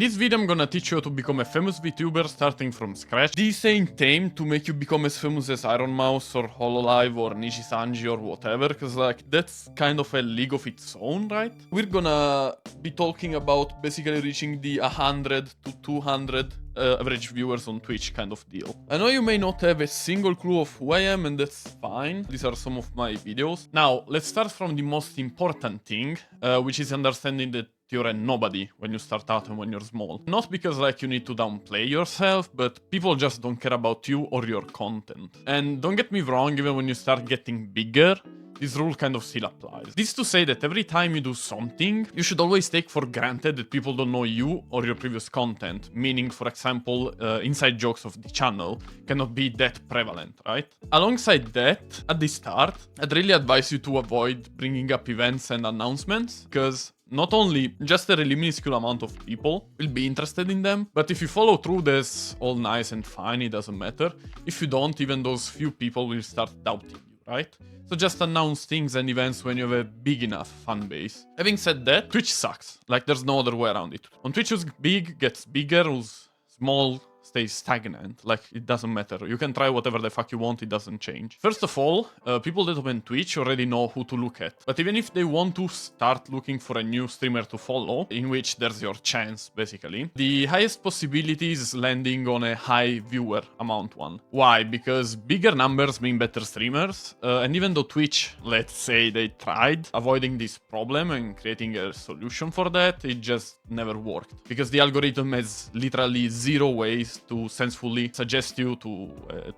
this video I'm gonna teach you how to become a famous VTuber starting from scratch. This ain't aimed to make you become as famous as Iron Mouse or Hololive or Nishi-Sanji or whatever, cause like that's kind of a league of its own, right? We're gonna be talking about basically reaching the 100 to 200 average viewers on Twitch kind of deal. I know you may not have a single clue of who I am, and that's fine. These are some of my videos. Now, let's start from the most important thing, which is understanding that you're a nobody when you start out and when you're small. Not because like you need to downplay yourself, but people just don't care about you or your content. And don't get me wrong, even when you start getting bigger, this rule kind of still applies. This is to say that every time you do something, you should always take for granted that people don't know you or your previous content. Meaning, for example, inside jokes of the channel cannot be that prevalent, right? Alongside that, at the start, I'd really advise you to avoid bringing up events and announcements, because not only just a really minuscule amount of people will be interested in them, but if you follow through, that's all nice and fine, it doesn't matter. If you don't, even those few people will start doubting you, right? So just announce things and events when you have a big enough fan base. Having said that, Twitch sucks. Like, there's no other way around it. On Twitch, who's big gets bigger, who's small stays stagnant. Like, it doesn't matter. You can try whatever the fuck you want, it doesn't change. First of all, people that open Twitch already know who to look at. But even if they want to start looking for a new streamer to follow, in which there's your chance, basically, the highest possibility is landing on a high viewer amount one. Why? Because bigger numbers mean better streamers. And even though Twitch, let's say they tried avoiding this problem and creating a solution for that, it just never worked. Because the algorithm has literally zero ways to sensibly suggest you to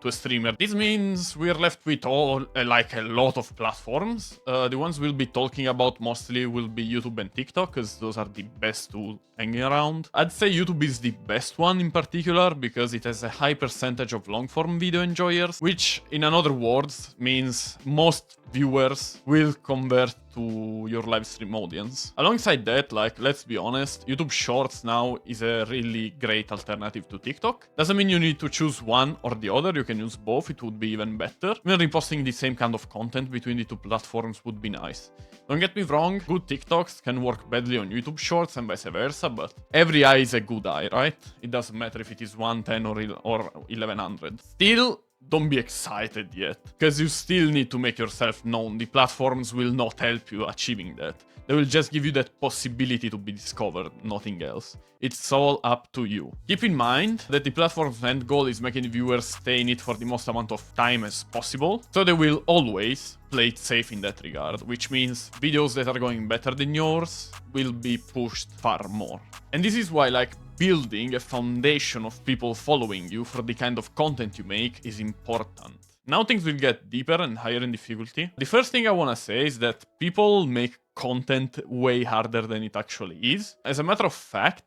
a streamer. This means we're left with like a lot of platforms. The ones we'll be talking about mostly will be YouTube and TikTok, because those are the best to hang around. I'd say YouTube is the best one in particular because it has a high percentage of long-form video enjoyers, which in other words means most viewers will convert to your live stream audience. Alongside that, like, let's be honest, YouTube Shorts now is a really great alternative to TikTok. Doesn't mean you need to choose one or the other, you can use both, it would be even better. Even reposting the same kind of content between the two platforms would be nice. Don't get me wrong, good TikToks can work badly on YouTube Shorts and vice versa, but every eye is a good eye, right? It doesn't matter if it is 110 or 1100. Still, don't be excited yet, because you still need to make yourself known. The platforms will not help you achieving that. They will just give you that possibility to be discovered, nothing else. It's all up to you. Keep in mind that the platform's end goal is making viewers stay in it for the most amount of time as possible, so they will always play it safe in that regard, which means videos that are going better than yours will be pushed far more. And this is why, like, building a foundation of people following you for the kind of content you make is important. Now things will get deeper and higher in difficulty. The first thing I wanna say is that people make content way harder than it actually is. As a matter of fact,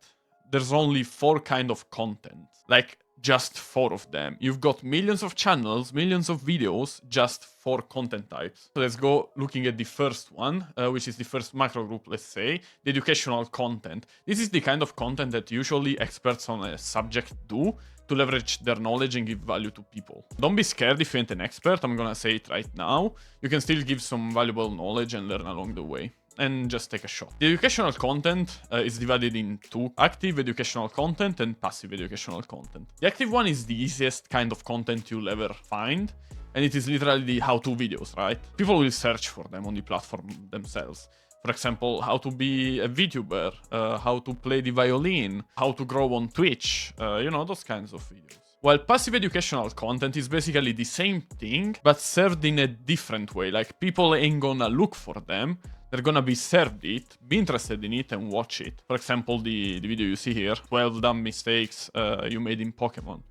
there's only 4 kinds of content. Like, just 4 of them. You've got millions of channels, millions of videos, just 4 content types. So let's go looking at the first one, which is the first macro group, let's say, the educational content. This is the kind of content that usually experts on a subject do to leverage their knowledge and give value to people. Don't be scared if you ain't an expert, I'm gonna say it right now. You can still give some valuable knowledge and learn along the way. And just take a shot. The educational content is divided into active educational content and passive educational content. The active one is the easiest kind of content you'll ever find, and it is literally the how-to videos, right? People will search for them on the platform themselves. For example, how to be a VTuber, how to play the violin, how to grow on Twitch, you know, those kinds of videos. While passive educational content is basically the same thing, but served in a different way. Like, people ain't gonna look for them, they're gonna be served it, be interested in it, and watch it. For example, the video you see here, 12 dumb mistakes you made in Pokemon.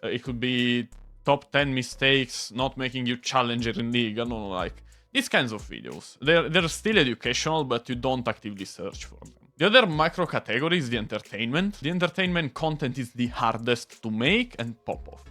It could be top 10 mistakes not making you challenger in League, I don't know, like, these kinds of videos. They're still educational, but you don't actively search for them. The other micro category is the entertainment. The entertainment content is the hardest to make and pop off.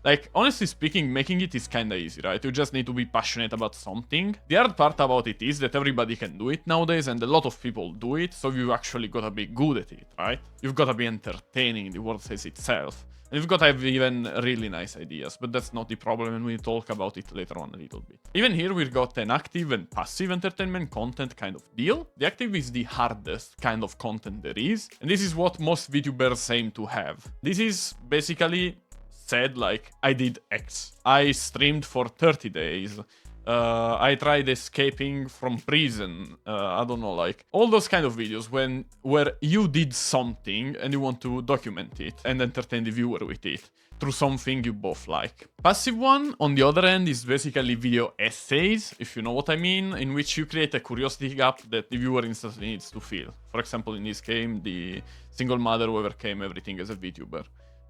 Like, honestly speaking, making it is kinda easy, right? You just need to be passionate about something. The hard part about it is that everybody can do it nowadays, and a lot of people do it, so you actually gotta be good at it, right? You've gotta be entertaining, the word says itself. And you've got to have even really nice ideas, but that's not the problem, and we'll talk about it later on a little bit. Even here, we've got an active and passive entertainment content kind of deal. The active is the hardest kind of content there is, and this is what most VTubers aim to have. This is basically said like, I did X. I streamed for 30 days. I tried escaping from prison. I don't know, like all those kind of videos where you did something and you want to document it and entertain the viewer with it through something you both like. Passive one, on the other end, is basically video essays, if you know what I mean, in which you create a curiosity gap that the viewer instantly needs to fill. For example, in this game, the single mother who overcame everything as a VTuber.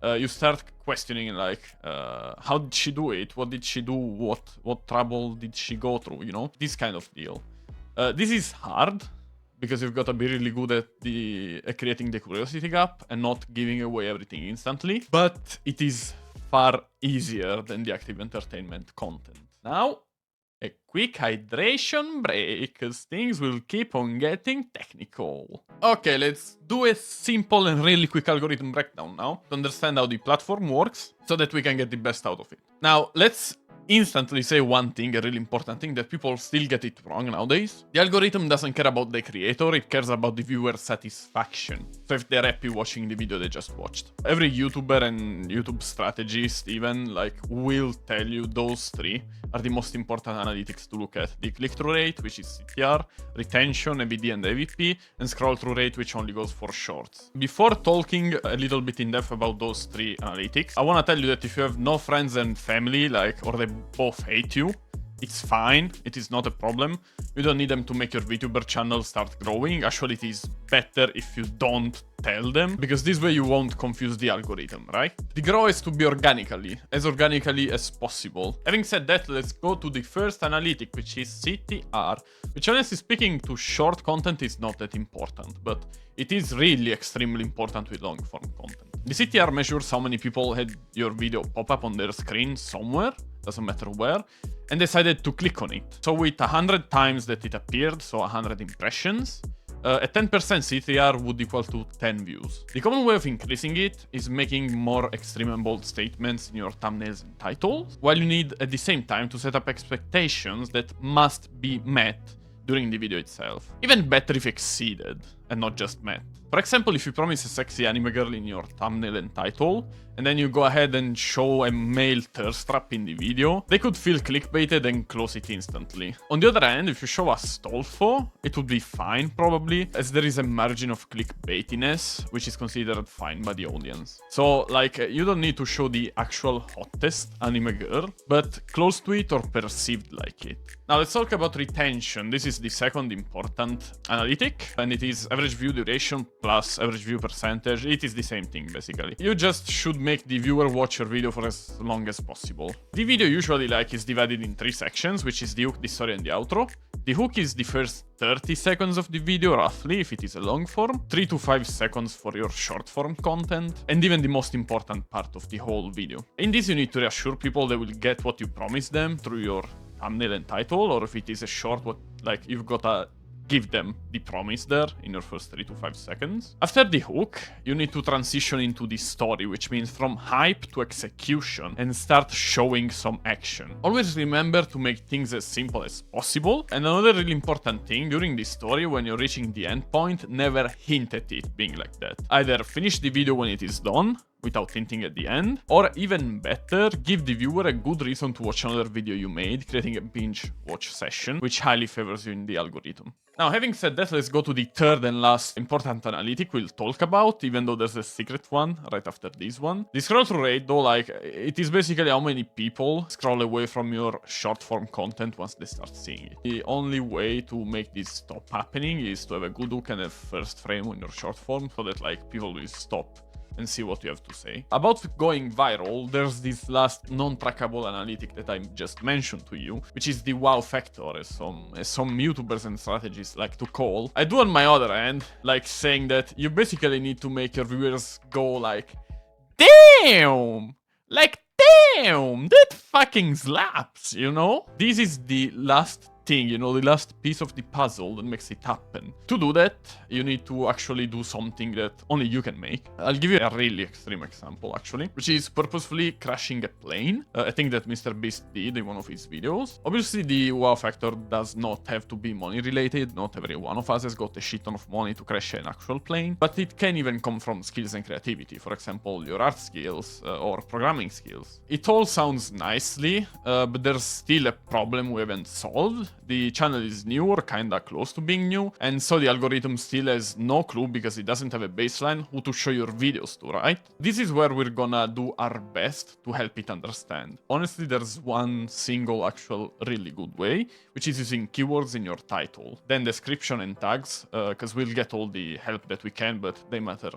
You start questioning like, how did she do it? What did she do? What trouble did she go through? You know, this kind of deal. This is hard because you've got to be really good at creating the curiosity gap and not giving away everything instantly. But it is far easier than the active entertainment content. Now, a quick hydration break, because things will keep on getting technical. Okay, let's do a simple and really quick algorithm breakdown now to understand how the platform works so that we can get the best out of it. Now, let's instantly say one thing, a really important thing, that people still get it wrong nowadays. The algorithm doesn't care about the creator, it cares about the viewer satisfaction. So if they're happy watching the video they just watched. Every YouTuber and YouTube strategist even, like, will tell you those three are the most important analytics to look at. The click-through rate, which is CTR, retention, ABD and AVP, and scroll-through rate, which only goes for shorts. Before talking a little bit in depth about those three analytics, I want to tell you that if you have no friends and family, like, or they both hate you, it's fine, it is not a problem. You don't need them to make your VTuber channel start growing. Actually, it is better if you don't tell them, because this way you won't confuse the algorithm, right? The grow is to be as organically as possible. Having said that, let's go to the first analytic, which is CTR, which honestly speaking to short content is not that important, but it is really extremely important with long form content. The CTR measures how many people had your video pop up on their screen somewhere, doesn't matter where, and decided to click on it. So with 100 times that it appeared, so 100 impressions, a 10% CTR would equal to 10 views. The common way of increasing it is making more extreme and bold statements in your thumbnails and titles, while you need at the same time to set up expectations that must be met during the video itself. Even better if exceeded and not just met. For example, if you promise a sexy anime girl in your thumbnail and title, and then you go ahead and show a male thirst trap in the video, they could feel clickbaited and close it instantly. On the other hand, if you show a stolfo, it would be fine probably, as there is a margin of clickbaitiness, which is considered fine by the audience. So, like, you don't need to show the actual hottest anime girl, but close to it or perceived like it. Now let's talk about retention. This is the second important analytic, and it is average view duration plus average view percentage. It is the same thing basically. You just should make the viewer watch your video for as long as possible. The video usually is divided in 3 sections, which is the hook, the story and the outro. The hook is the first 30 seconds of the video roughly if it is a long form, 3 to 5 seconds for your short form content, and even the most important part of the whole video. In this you need to reassure people they will get what you promised them through your thumbnail and title, or if it is a short, you've gotta give them the promise there in your first 3 to 5 seconds. After the hook, you need to transition into the story, which means from hype to execution, and start showing some action. Always remember to make things as simple as possible. And another really important thing, during the story, when you're reaching the end point, never hint at it being like that. Either finish the video when it is done, without hinting at the end, or even better, give the viewer a good reason to watch another video you made, creating a binge watch session, which highly favors you in the algorithm. Now, having said that, let's go to the third and last important analytic we'll talk about, even though there's a secret one right after this one. The scroll-through rate, though, it is basically how many people scroll away from your short-form content once they start seeing it. The only way to make this stop happening is to have a good hook and a first frame on your short form, so that, people will stop and see what you have to say. About going viral, there's this last non-trackable analytic that I just mentioned to you, which is the wow factor, as some YouTubers and strategists like to call. I do on my other end, saying that you basically need to make your viewers go damn! damn, that fucking slaps, you know? This is the last thing, you know, the last piece of the puzzle that makes it happen. To do that, you need to actually do something that only you can make. I'll give you a really extreme example, actually, which is purposefully crashing a plane. I think that MrBeast did in one of his videos. Obviously, the wow factor does not have to be money related. Not every one of us has got a shit ton of money to crash an actual plane, but it can even come from skills and creativity. For example, your art skills or programming skills. It all sounds nicely, but there's still a problem we haven't solved. The channel is new or kinda close to being new, and so the algorithm still has no clue because it doesn't have a baseline who to show your videos to, right? This is where we're gonna do our best to help it understand. Honestly, there's one single actual really good way, which is using keywords in your title. Then description and tags, because we'll get all the help that we can, but they matter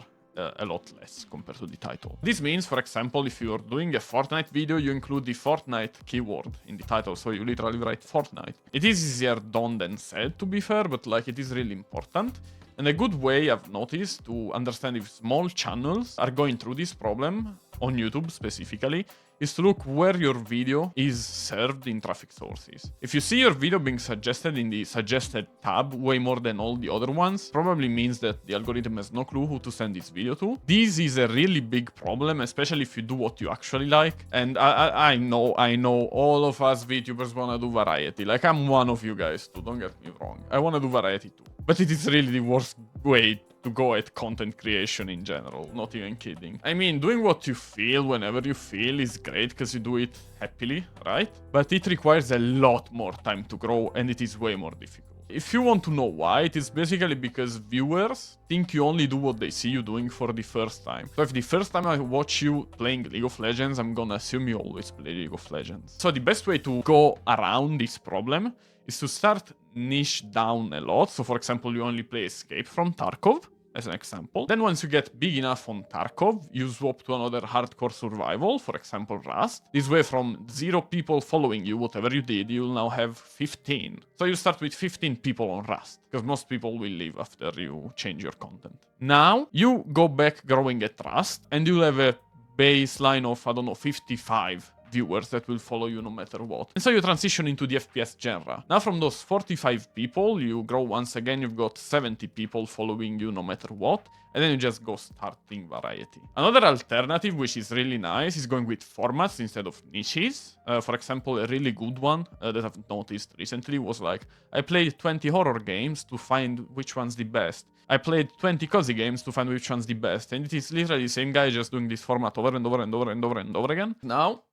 a lot less compared to the title. This means, for example, if you're doing a Fortnite video, you include the Fortnite keyword in the title, so you literally write Fortnite. It is easier done than said, to be fair, but like it is really important. And a good way I've noticed to understand if small channels are going through this problem, on YouTube specifically, is to look where your video is served in traffic sources. If you see your video being suggested in the suggested tab way more than all the other ones, probably means that the algorithm has no clue who to send this video to. This is a really big problem, especially if you do what you actually like. And I know all of us VTubers wanna do variety. Like, I'm one of you guys too, don't get me wrong. I wanna do variety too. But it is really the worst way to go at content creation in general, not even kidding. I mean, doing what you feel whenever you feel is great because you do it happily, right? But it requires a lot more time to grow and it is way more difficult. If you want to know why, it is basically because viewers think you only do what they see you doing for the first time. So if the first time I watch you playing League of Legends, I'm gonna assume you always play League of Legends. So the best way to go around this problem is to start niche down a lot. So for example, you only play Escape from Tarkov, as an example. Then once you get big enough on Tarkov, you swap to another hardcore survival, for example Rust. This way from 0 people following you, whatever you did, you'll now have 15. So you start with 15 people on Rust, because most people will leave after you change your content. Now, you go back growing at Rust, and you'll have a baseline of, I don't know, 55 viewers that will follow you no matter what. And so you transition into the FPS genre. Now from those 45 people, you grow once again, you've got 70 people following you no matter what, and then you just go starting variety. Another alternative, which is really nice, is going with formats instead of niches. For example, a really good one that I've noticed recently was like, I played 20 horror games to find which one's the best. I played 20 cozy games to find which one's the best. And it is literally the same guy just doing this format over and over and over and over and over again. Now,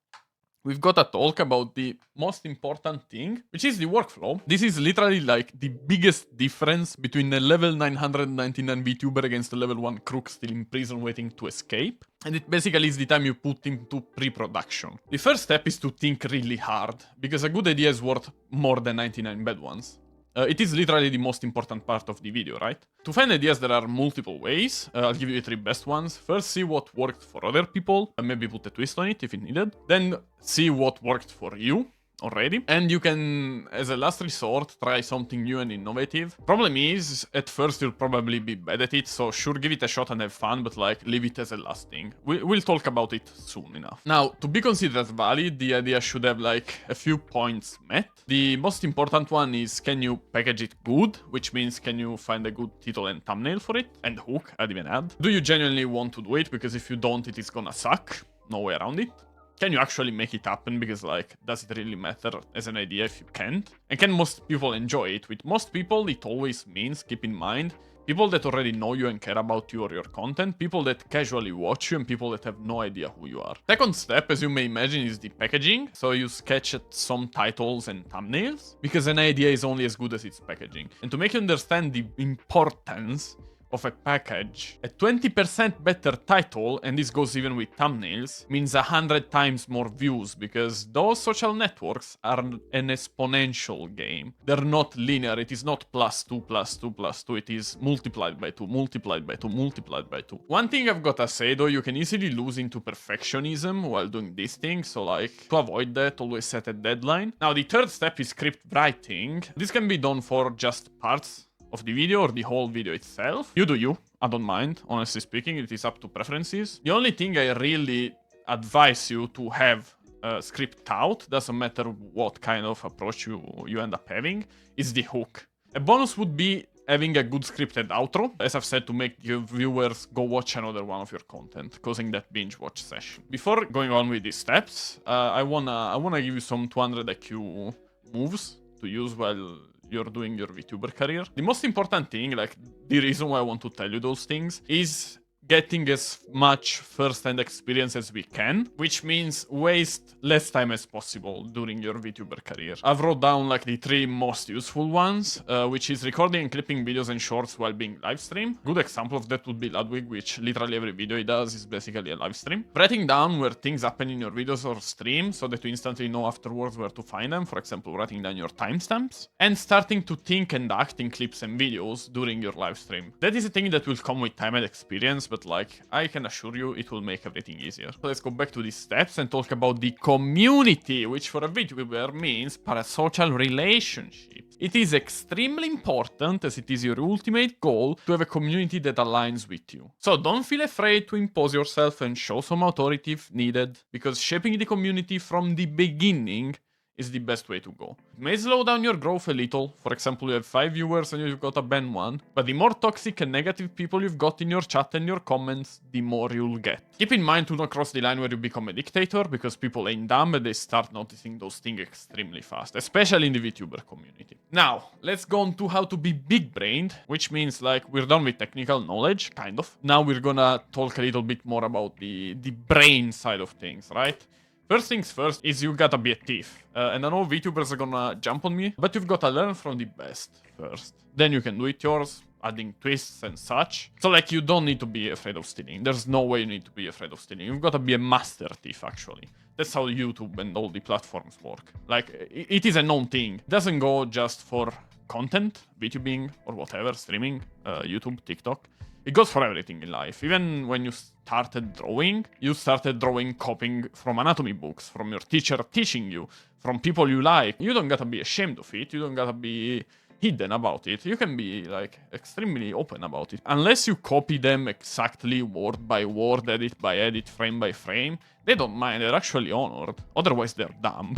we've got to talk about the most important thing, which is the workflow. This is literally like the biggest difference between a level 999 VTuber against a level 1 crook still in prison waiting to escape. And it basically is the time you put into pre-production. The first step is to think really hard, because a good idea is worth more than 99 bad ones. It is literally the most important part of the video, right? To find ideas, there are multiple ways. I'll give you the 3 best ones. First, see what worked for other people, and maybe put a twist on it if it needed. Then, see what worked for you already. And you can, as a last resort, try something new and innovative. Problem is, at first you'll probably be bad at it, so sure, give it a shot and have fun, but like, leave it as a last thing. We'll talk about it soon enough. Now, to be considered valid, the idea should have like a few points met. The most important one is, can you package it good? Which means, can you find a good title and thumbnail for it? And hook, I'd even add. Do you genuinely want to do it? Because if you don't, it is gonna suck. No way around it. Can you actually make it happen? Because, like, does it really matter as an idea if you can't? And can most people enjoy it? With most people, it always means, keep in mind, people that already know you and care about you or your content, people that casually watch you, and people that have no idea who you are. Second step, as you may imagine, is the packaging. So you sketch at some titles and thumbnails, because an idea is only as good as its packaging. And to make you understand the importance of a package, a 20% better title, and this goes even with thumbnails, means 100 times more views, because those social networks are an exponential game. They're not linear. It is not +2 +2 +2. It is multiplied by 2, multiplied by 2, multiplied by 2. One thing I've gotta say though, you can easily lose into perfectionism while doing this thing, so like, to avoid that, always set a deadline. Now the third step is script writing. This can be done for just parts of the video or the whole video itself. You do you. I don't mind, honestly speaking, it is up to preferences. The only thing I really advise you to have script out, doesn't matter what kind of approach you end up having, is the hook. A bonus would be having a good scripted outro, as I've said, to make your viewers go watch another one of your content, causing that binge watch session. Before going on with these steps, I wanna give you some 200 IQ moves to use while you're doing your VTuber career. The most important thing, like the reason why I want to tell you those things, is getting as much first-hand experience as we can, which means waste less time as possible during your VTuber career. I've wrote down like the 3 most useful ones, which is recording and clipping videos and shorts while being live stream. Good example of that would be Ludwig, which literally every video he does is basically a live stream. Writing down where things happen in your videos or stream so that you instantly know afterwards where to find them, for example, writing down your timestamps. And starting to think and act in clips and videos during your live stream. That is a thing that will come with time and experience, but like, I can assure you it will make everything easier. So let's go back to these steps and talk about the community, which for a VTuber means parasocial relationships. It is extremely important, as it is your ultimate goal, to have a community that aligns with you. So don't feel afraid to impose yourself and show some authority if needed, because shaping the community from the beginning is the best way to go. It may slow down your growth a little. For example, you have 5 viewers and you've got to ban 1. But the more toxic and negative people you've got in your chat and your comments, the more you'll get. Keep in mind to not cross the line where you become a dictator, because people ain't dumb and they start noticing those things extremely fast, especially in the VTuber community. Now, let's go on to how to be big-brained, which means like we're done with technical knowledge, kind of. Now we're gonna talk a little bit more about the brain side of things, right? First things first is you gotta be a thief. And I know VTubers are gonna jump on me, but you've gotta learn from the best first. Then you can do it yours, adding twists and such. So like, you don't need to be afraid of stealing. There's no way you need to be afraid of stealing. You've gotta be a master thief, actually. That's how YouTube and all the platforms work. Like, it is a known thing. It doesn't go just for content, VTubing, or whatever, streaming, YouTube, TikTok. It goes for everything in life. Even when you started drawing copying from anatomy books, from your teacher teaching you, from people you like. You don't gotta be ashamed of it. You don't gotta be hidden about it. You can be like extremely open about it. Unless you copy them exactly word by word, edit by edit, frame by frame, they don't mind. They're actually honored. Otherwise, they're dumb.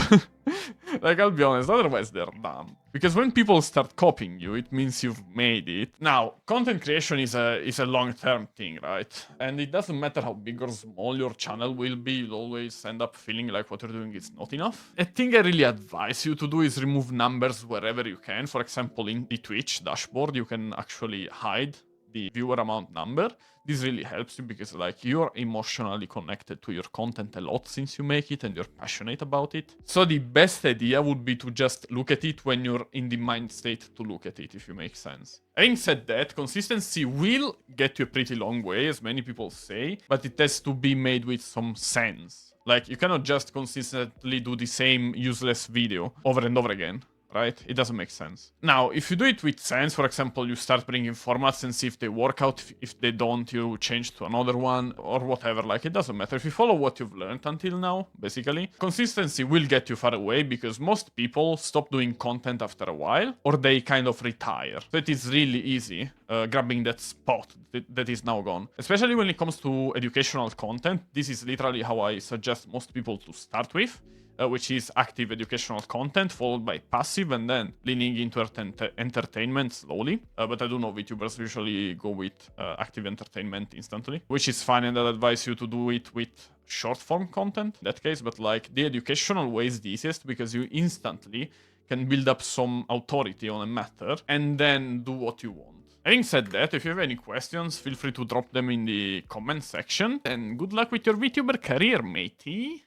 Like, I'll be honest, otherwise they're dumb. Because when people start copying you, it means you've made it. Now, content creation is a long-term thing, right? And it doesn't matter how big or small your channel will be, you'll always end up feeling like what you're doing is not enough. A thing I really advise you to do is remove numbers wherever you can. For example, in the Twitch dashboard, you can actually hide the viewer amount number. This really helps you because like you're emotionally connected to your content a lot since you make it and you're passionate about it. So the best idea would be to just look at it when you're in the mind state to look at it, if you make sense. Having said that, consistency will get you a pretty long way, as many people say, but it has to be made with some sense. Like, you cannot just consistently do the same useless video over and over again. Right? It doesn't make sense. Now, if you do it with sense, for example, you start bringing formats and see if they work out. If they don't, you change to another one or whatever. Like, it doesn't matter. If you follow what you've learned until now, basically, consistency will get you far away because most people stop doing content after a while or they kind of retire. So it is really easy grabbing that spot that is now gone. Especially when it comes to educational content. This is literally how I suggest most people to start with. Which is active educational content, followed by passive, and then leaning into entertainment slowly. But I do know VTubers usually go with active entertainment instantly, which is fine, and I'd advise you to do it with short-form content in that case. But like, the educational way is the easiest because you instantly can build up some authority on a matter and then do what you want. Having said that, if you have any questions, feel free to drop them in the comment section. And good luck with your VTuber career, matey!